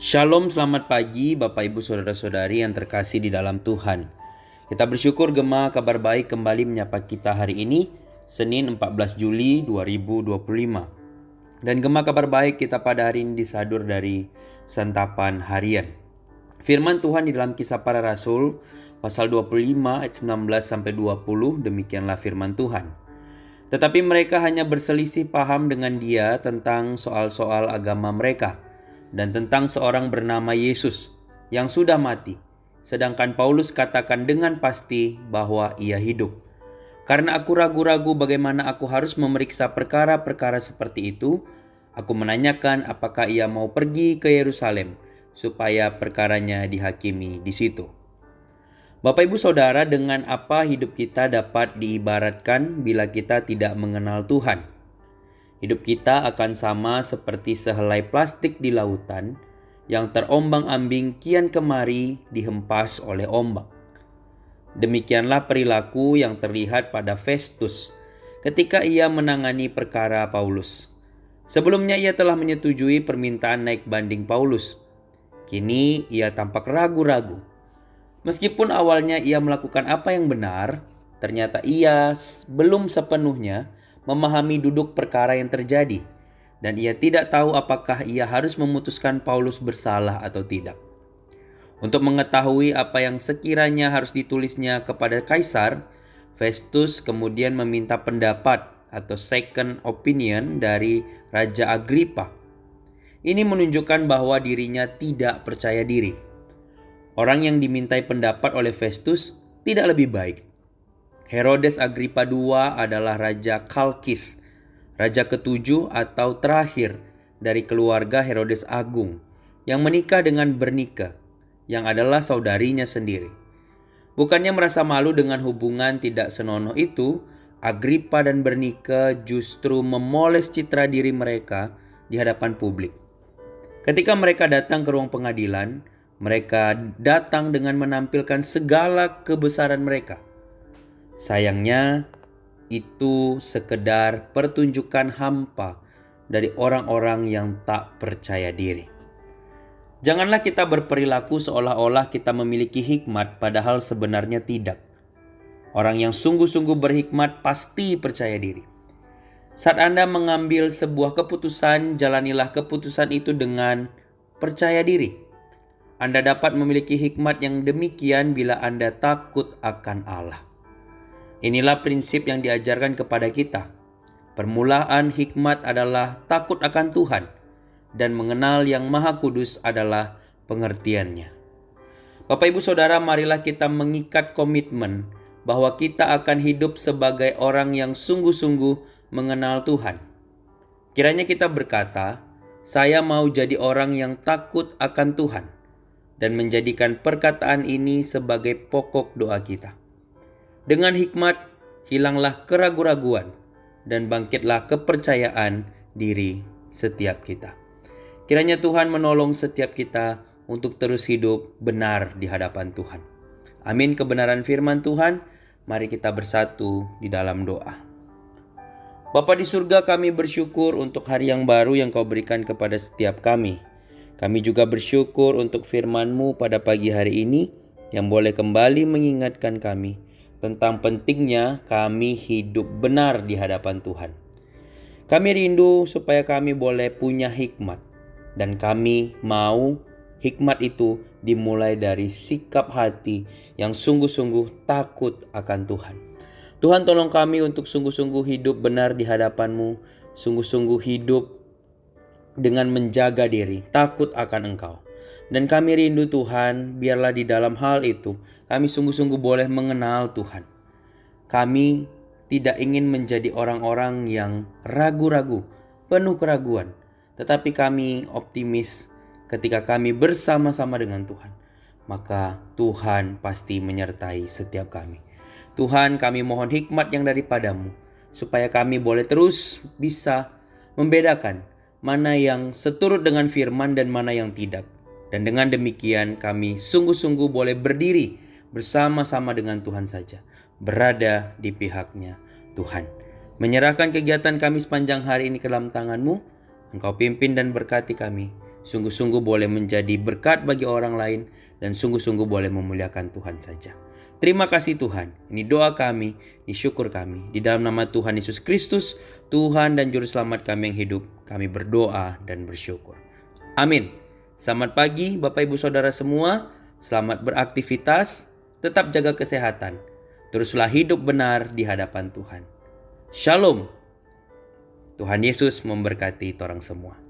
Shalom, selamat pagi Bapak Ibu Saudara-saudari yang terkasih di dalam Tuhan. Kita bersyukur Gema Kabar Baik kembali menyapa kita hari ini, Senin 14 Juli 2025. Dan Gema Kabar Baik kita pada hari ini disadur dari santapan harian. Firman Tuhan di dalam Kisah Para Rasul pasal 25 ayat 19 sampai 20, demikianlah firman Tuhan. Tetapi mereka hanya berselisih paham dengan dia tentang soal-soal agama mereka dan tentang seorang bernama Yesus yang sudah mati. Sedangkan Paulus katakan dengan pasti bahwa ia hidup. Karena aku ragu-ragu bagaimana aku harus memeriksa perkara-perkara seperti itu, aku menanyakan apakah ia mau pergi ke Yerusalem supaya perkaranya dihakimi di situ. Bapak Ibu Saudara, dengan apa hidup kita dapat diibaratkan bila kita tidak mengenal Tuhan? Hidup kita akan sama seperti sehelai plastik di lautan yang terombang-ambing kian kemari dihempas oleh ombak. Demikianlah perilaku yang terlihat pada Festus ketika ia menangani perkara Paulus. Sebelumnya ia telah menyetujui permintaan naik banding Paulus. Kini ia tampak ragu-ragu. Meskipun awalnya ia melakukan apa yang benar, ternyata ia belum sepenuhnya memahami duduk perkara yang terjadi, dan ia tidak tahu apakah ia harus memutuskan Paulus bersalah atau tidak. Untuk mengetahui apa yang sekiranya harus ditulisnya kepada Kaisar, Festus kemudian meminta pendapat atau second opinion dari Raja Agripa. Ini menunjukkan bahwa dirinya tidak percaya diri. Orang yang dimintai pendapat oleh Festus tidak lebih baik. Herodes Agripa II adalah Raja Kalkis, raja ketujuh atau terakhir dari keluarga Herodes Agung, yang menikah dengan Bernike, yang adalah saudarinya sendiri. Bukannya merasa malu dengan hubungan tidak senonoh itu, Agripa dan Bernike justru memoles citra diri mereka di hadapan publik. Ketika mereka datang ke ruang pengadilan, mereka datang dengan menampilkan segala kebesaran mereka. Sayangnya, itu sekedar pertunjukan hampa dari orang-orang yang tak percaya diri. Janganlah kita berperilaku seolah-olah kita memiliki hikmat, padahal sebenarnya tidak. Orang yang sungguh-sungguh berhikmat pasti percaya diri. Saat Anda mengambil sebuah keputusan, jalanilah keputusan itu dengan percaya diri. Anda dapat memiliki hikmat yang demikian bila Anda takut akan Allah. Inilah prinsip yang diajarkan kepada kita. Permulaan hikmat adalah takut akan Tuhan, dan mengenal Yang Maha Kudus adalah pengertiannya. Bapak Ibu Saudara, marilah kita mengikat komitmen bahwa kita akan hidup sebagai orang yang sungguh-sungguh mengenal Tuhan. Kiranya kita berkata, saya mau jadi orang yang takut akan Tuhan, dan menjadikan perkataan ini sebagai pokok doa kita. Dengan hikmat, hilanglah keraguan-raguan dan bangkitlah kepercayaan diri setiap kita. Kiranya Tuhan menolong setiap kita untuk terus hidup benar di hadapan Tuhan. Amin. Kebenaran firman Tuhan, mari kita bersatu di dalam doa. Bapa di surga, kami bersyukur untuk hari yang baru yang Kau berikan kepada setiap kami. Kami juga bersyukur untuk firman-Mu pada pagi hari ini yang boleh kembali mengingatkan kami tentang pentingnya kami hidup benar di hadapan Tuhan. Kami rindu supaya kami boleh punya hikmat, dan kami mau hikmat itu dimulai dari sikap hati yang sungguh-sungguh takut akan Tuhan. Tuhan, tolong kami untuk sungguh-sungguh hidup benar di hadapan-Mu, sungguh-sungguh hidup dengan menjaga diri, takut akan Engkau. Dan kami rindu Tuhan, biarlah di dalam hal itu kami sungguh-sungguh boleh mengenal Tuhan. Kami tidak ingin menjadi orang-orang yang ragu-ragu, penuh keraguan. Tetapi kami optimis ketika kami bersama-sama dengan Tuhan. Maka Tuhan pasti menyertai setiap kami. Tuhan, kami mohon hikmat yang daripada-Mu, supaya kami boleh terus bisa membedakan mana yang seturut dengan firman dan mana yang tidak. Dan dengan demikian kami sungguh-sungguh boleh berdiri bersama-sama dengan Tuhan saja, berada di pihaknya Tuhan. Menyerahkan kegiatan kami sepanjang hari ini ke dalam tangan-Mu. Engkau pimpin dan berkati kami. sungguh-sungguh boleh menjadi berkat bagi orang lain, dan sungguh-sungguh boleh memuliakan Tuhan saja. Terima kasih Tuhan. Ini doa kami, ini syukur kami. Di dalam nama Tuhan Yesus Kristus, Tuhan dan Juru Selamat kami yang hidup, kami berdoa dan bersyukur. Amin. Selamat pagi Bapak Ibu Saudara semua. Selamat beraktivitas, tetap jaga kesehatan. Teruslah hidup benar di hadapan Tuhan. Shalom. Tuhan Yesus memberkati orang semua.